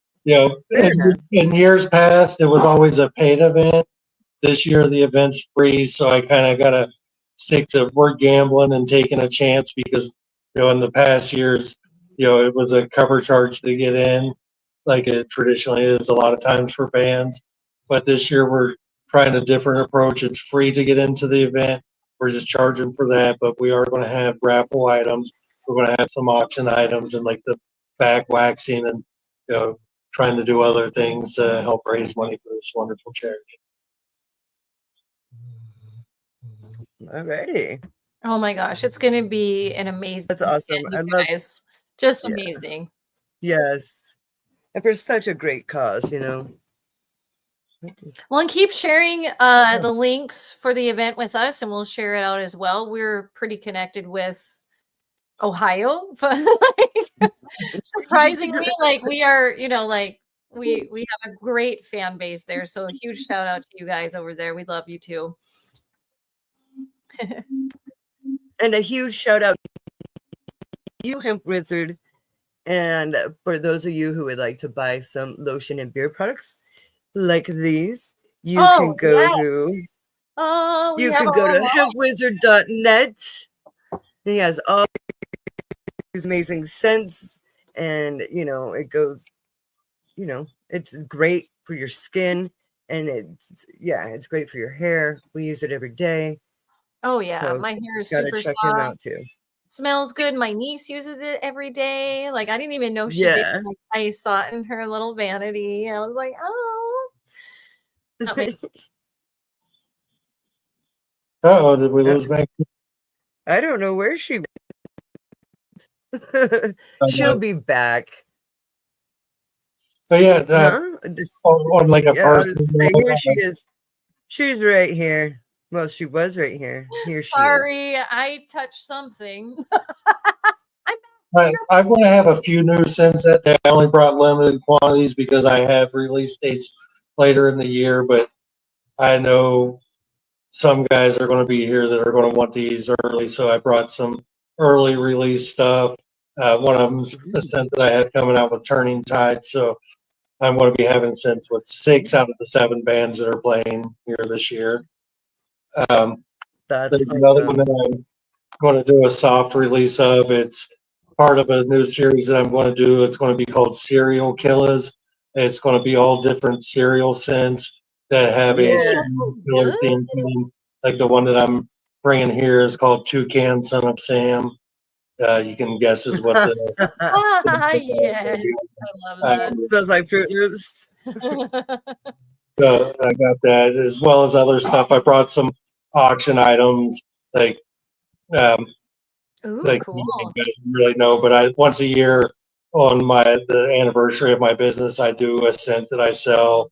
years past, it was always a paid event. This year, the event's free, so I kind of got to stick to we're gambling and taking a chance because, in the past years, it was a cover charge to get in, like it traditionally is a lot of times for bands. But this year, we're trying a different approach. It's free to get into the event. We're just charging for that, but we are going to have raffle items. We're going to have some auction items and like the back waxing and, trying to do other things to help raise money for this wonderful charity. Alrighty. Oh my gosh, it's going to be an amazing. That's awesome. I love guys. Just amazing. Yes. And for such a great cause, Well, and keep sharing the links for the event with us, and we'll share it out as well. We're pretty connected with Ohio, but surprisingly, we are, we have a great fan base there. So a huge shout out to you guys over there. We love you too. And a huge shout out to you, Hemp Wizard. And for those of you who would like to buy some lotion and beer products like these, you can go to hempwizard.net. He has all these amazing scents, and it goes, it's great for your skin, and it's great for your hair. We use it every day. Oh yeah, so my hair is super check soft. Him out too. Smells good. My niece uses it every day. I didn't even know she did. I saw it in her little vanity. I was like, oh. Did we lose Meg? I don't know where she she'll be back. But on like a person. Here she is. She's right here. Well, she was right here. Here she is. Sorry, I touched something. I'm going to have a few new scents that I only brought limited quantities because I have release dates later in the year, but I know some guys are going to be here that are going to want these early, so I brought some early release stuff. One of them's a scent that I have coming out with Turning Tide, so I'm going to be having scents with 6 out of the 7 bands that are playing here this year. There's another one that I'm going to do a soft release of. It's part of a new series that I'm going to do. It's going to be called Cereal Killers. It's going to be all different cereal scents that have a killer theme to them. Like the one that I'm bringing here is called Toucan Son of Sam. You can guess is what the yes, I love that. Smells like Fruit Loops. So I got that as well as other stuff. I brought some auction items like Ooh, like cool. you guys really know, but once a year on the anniversary of my business, I do a scent that I sell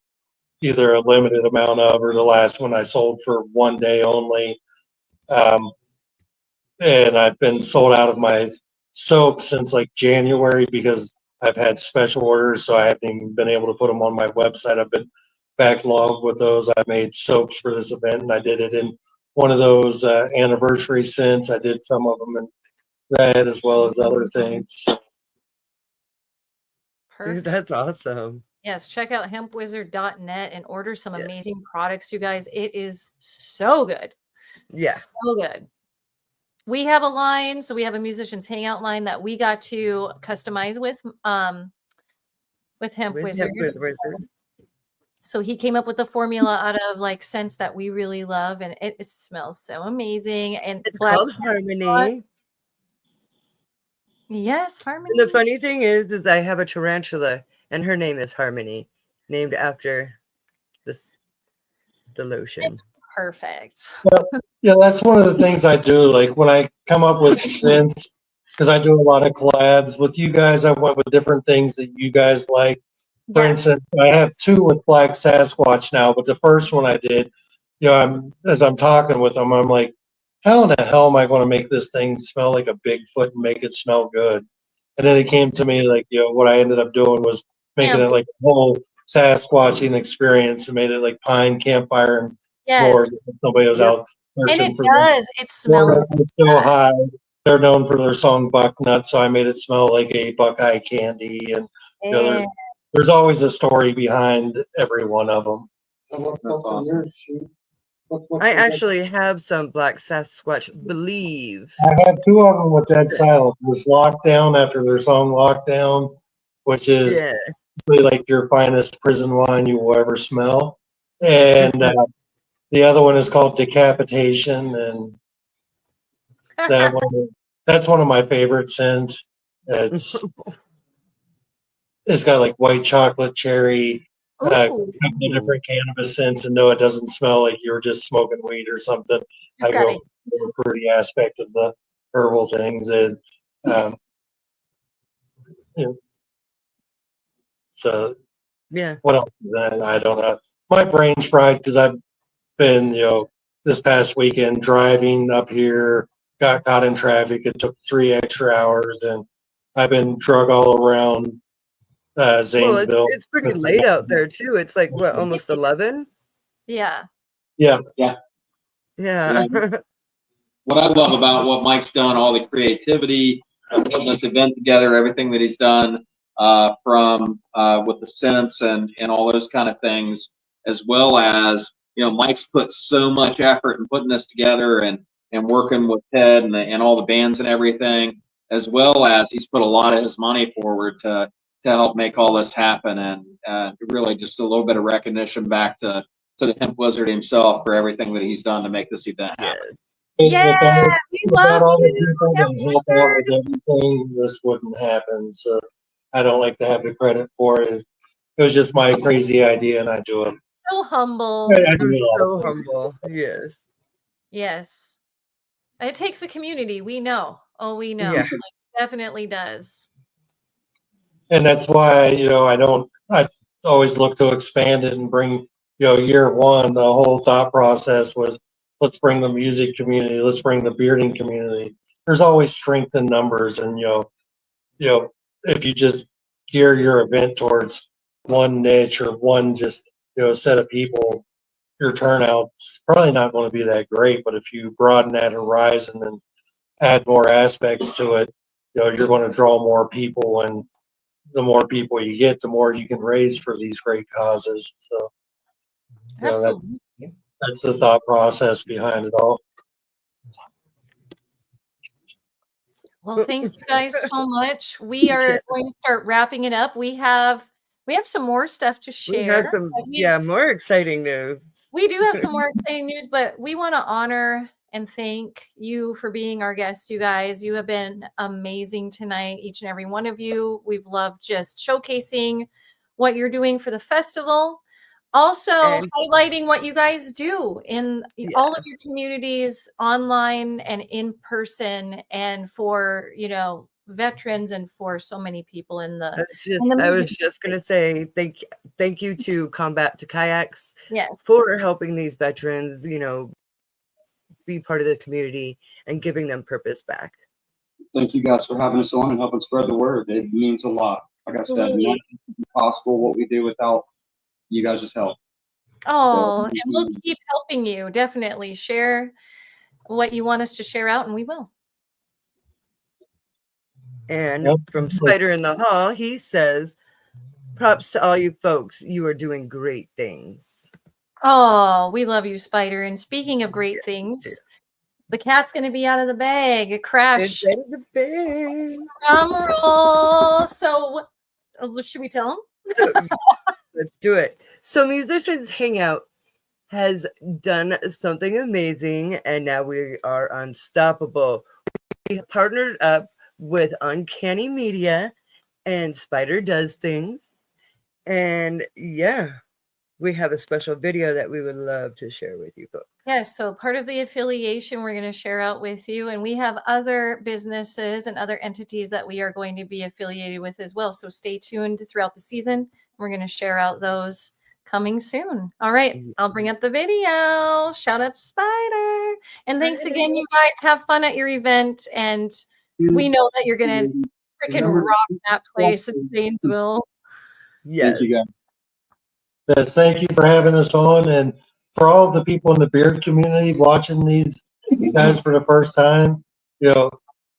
either a limited amount of, or the last one I sold for one day only. And I've been sold out of my soap since like January because I've had special orders, so I haven't even been able to put them on my website. I've been backlogged with those. I made soaps for this event, and I did it in one of those anniversary scents. I did some of them in red as well as other things. Dude, that's awesome. Yes, check out hempwizard.net and order some amazing products, you guys. It is so good. Yeah. So good. We have a line, so we have a musician's hangout line that we got to customize with Hemp Wizard. So he came up with the formula out of like scents that we really love, and it smells so amazing. And it's called Harmony. Yes, Harmony. And the funny thing is I have a tarantula, and her name is Harmony, named after the lotion. It's perfect. Yeah, that's one of the things I do. Like when I come up with scents, because I do a lot of collabs with you guys, I went with different things that you guys like. For instance, I have 2 with Black Sasquatch now, but the first one I did, as I'm talking with them, I'm like, how in the hell am I going to make this thing smell like a Bigfoot and make it smell good? And then it came to me like, what I ended up doing was making it like a whole Sasquatching experience and made it like pine, campfire, and s'mores. Nobody was out. And it does. It smells so high. They're known for their song Bucknut, so I made it smell like a Buckeye candy. And there's always a story behind every one of them. That's awesome. I actually have some Black Sasquatch, believe. I have 2 of them with Dead Silence. There's Lockdown after their song Lockdown, which is like your finest prison wine you will ever smell. And the other one is called Decapitation, and that's one of my favorite scents. It's got like white chocolate cherry, a couple of different cannabis scents, and no, it doesn't smell like you're just smoking weed or something. I go for the fruity aspect of the herbal things, and so what else is that? I don't know. My brain's fried because I've been, this past weekend driving up here, got caught in traffic. It took 3 extra hours, and I've been drug all around Zanesville. It's pretty late out there too. It's like what, almost 11? Yeah. Yeah. What I love about what Mike's done, all the creativity of putting this event together, everything that he's done from with the scents and all those kind of things, as well as Mike's put so much effort in putting this together and working with Ted and all the bands and everything, as well as he's put a lot of his money forward to help make all this happen, and really just a little bit of recognition back to the Hemp Wizard himself for everything that he's done to make this event happen. We love all the people that help out with everything, this wouldn't happen. So I don't like to have the credit for it. It was just my crazy idea, and I do it. So humble. So humble. Yes. It takes a community. We know. Oh, we know. Yeah. It definitely does. And that's why, I always look to expand it and bring, year one, the whole thought process was, let's bring the music community, let's bring the bearding community. There's always strength in numbers. And, if you just gear your event towards one niche or one just, set of people, your turnout's probably not going to be that great. But if you broaden that horizon and add more aspects to it, you're going to draw more people, and the more people you get, the more you can raise for these great causes. So, that's the thought process behind it all. Well, thanks you guys so much. We are going to start wrapping it up. We have some more stuff to share. We have some, more exciting news. We do have some more exciting news, but we want to honor and thank you for being our guests, you guys. You have been amazing tonight, each and every one of you. We've loved just showcasing what you're doing for the festival. Also, highlighting what you guys do in all of your communities, online and in person, and for, veterans and for so many people in the I was just gonna say thank you to Combat to Kayaks, yes, for helping these veterans, you know, be part of the community and giving them purpose back. Thank you guys for having us on and helping spread the word. It means a lot. Like I said, nothing is possible what we do without you guys' help. Oh, and we'll keep helping you. Definitely share what you want us to share out, and we will. And from Spider in the Hall, he says, props to all you folks. You are doing great things. Oh, we love you, Spider. And speaking of great things, the cat's going to be out of the bag. A crash. It's out of the bag. Drum roll. So, should we tell him? Let's do it. So, Musicians Hangout has done something amazing, and now we are unstoppable. We partnered up with Uncanny Media, and Spider Does Things. And yeah, we have a special video that we would love to share with you folks. Yes, so part of the affiliation we're going to share out with you, and we have other businesses and other entities that we are going to be affiliated with as well. So stay tuned throughout the season. We're going to share out those coming soon. All right, I'll bring up the video. Shout out to Spider. And thanks again, you guys. Have fun at your event. And we know that you're going to freaking rock that place in Zanesville. Yes. Thank you guys. Yes, thank you for having us on, and for all the people in the beard community watching these guys for the first time, you know,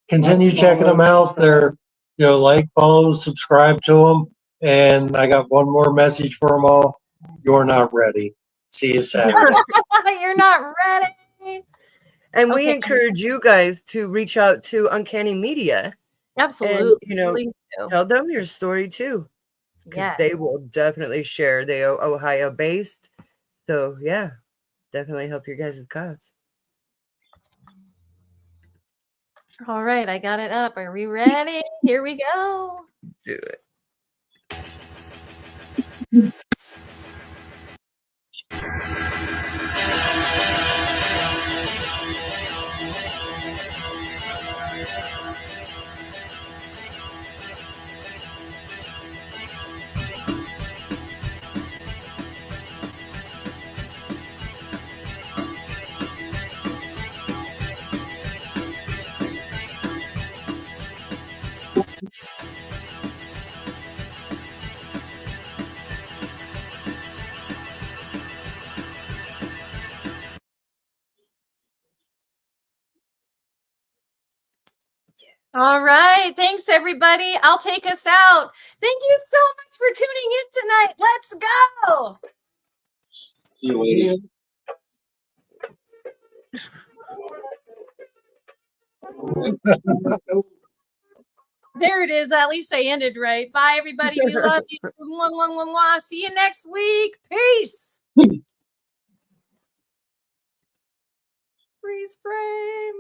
continue checking them out. They're, you know, like, follow, subscribe to them. And I got one more message for them all. You're not ready. See you Saturday. You're not ready. And we encourage you guys to reach out to Uncanny Media. Absolutely. And, you know, tell them your story too. Because they will definitely share. They are Ohio based. So yeah, definitely help your guys' cause. All right, I got it up. Are we ready? Here we go. Do it. All right. Thanks, everybody. I'll take us out. Thank you so much for tuning in tonight. Let's go. See you, ladies. There it is. At least I ended right. Bye, everybody. We love you. Mwah, mwah, mwah, mwah. See you next week. Peace. Freeze frame.